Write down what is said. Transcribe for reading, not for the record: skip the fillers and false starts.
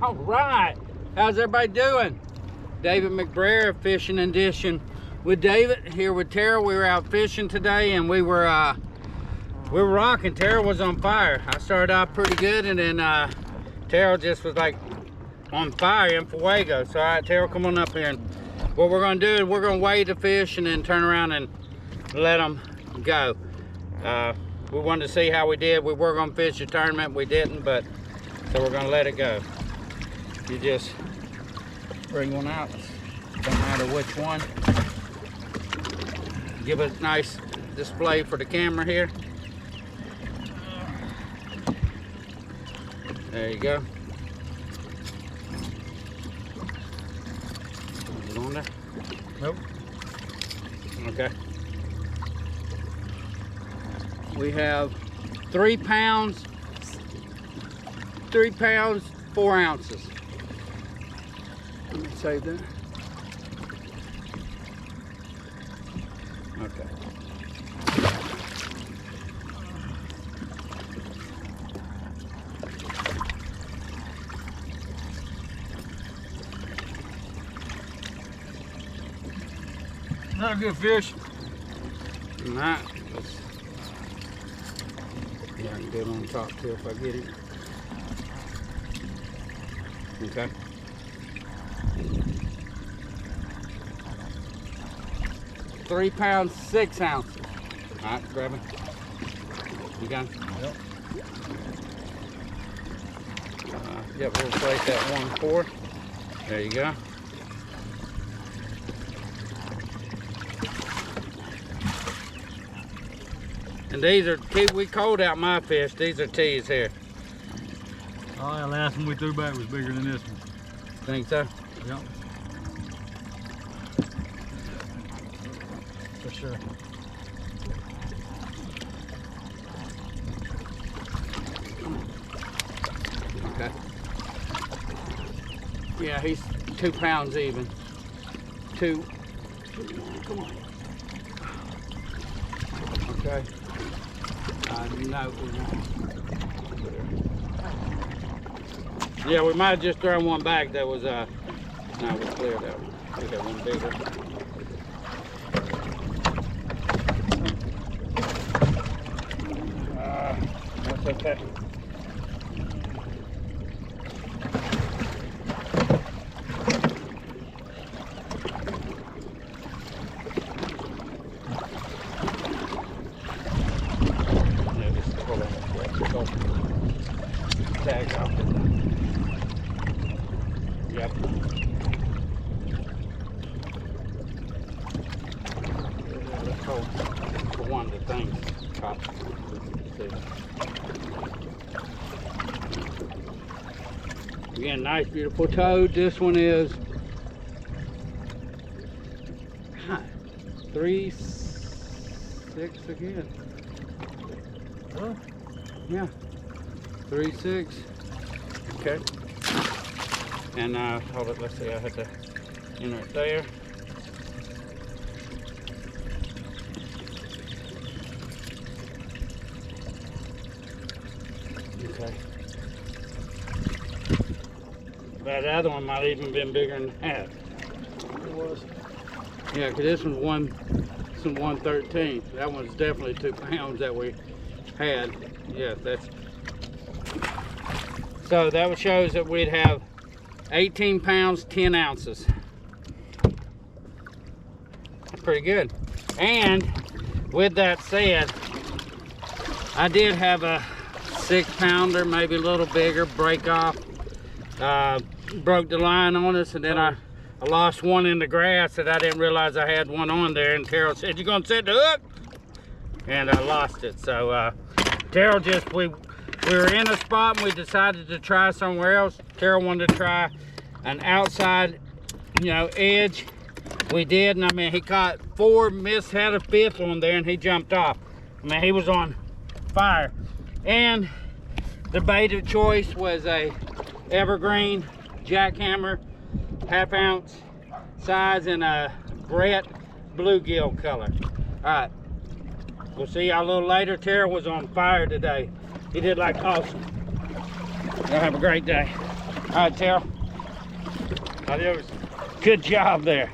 All right, how's everybody doing? David McBrayer, fishing and dishing with David, here with Terrell. We were out fishing today and we were rocking. Terrell was on fire. I started out pretty good and then Terrell just was like on fire in Fuego. So all right, Terrell, come on up here. And what we're gonna do is we're gonna weigh the fish and then turn around and let them go. We wanted to see how we did. We were gonna fish the tournament, we didn't, but so we're gonna let it go. You just bring one out, don't matter which one. Give it a nice display for the camera here. There you go. Is it on there? Nope. Okay. We have 3 pounds, 4 ounces. Let me save that. Okay. Not a good fish. Nah. Yeah, I can get it on top too if I get it. Okay. £3 pounds, 6 ounces. All right, grab it. You got it? Yep. Yep, we'll place that 1/4. There you go. And these are, we cold out my fish. These are teas here. Oh, that last one we threw back was bigger than this one. Think so? Yep. For sure. Okay. Yeah, he's 2 pounds even. Two. Come on. Okay. No. Yeah, we might have just thrown one back that was no, we cleared that one. We got one bigger. That's okay. Tag off it. Yep. Let's go for one of the things. Top. Again, nice, beautiful toad. This one is 3.6 again. Huh? Yeah. 3.6. Okay. And hold it, let's see, I had to enter it there. Okay. That other one might even been bigger than that. It was. Yeah, because this one's 113. That one's definitely 2 pounds that we had. Yeah, that's. So that shows that we'd have 18 pounds, 10 ounces. That's pretty good. And with that said, I did have a 6 pounder, maybe a little bigger, break off. Broke the line on us, and then I lost one in the grass that I didn't realize I had one on there. And Terrell said, "You gonna set the hook?" And I lost it. So Terrell we were in a spot and we decided to try somewhere else. Terrell wanted to try an outside, edge. We did, and I mean, he caught 4, had a 5th on there, and he jumped off. I mean, he was on fire. And the bait of choice was a Evergreen Jackhammer, 1/2 ounce size, in a Bret Bluegill color. All right, we'll see y'all a little later. Terrell was on fire today. He did like awesome. Y'all have a great day. All right, Terrell. Adios. Good job there.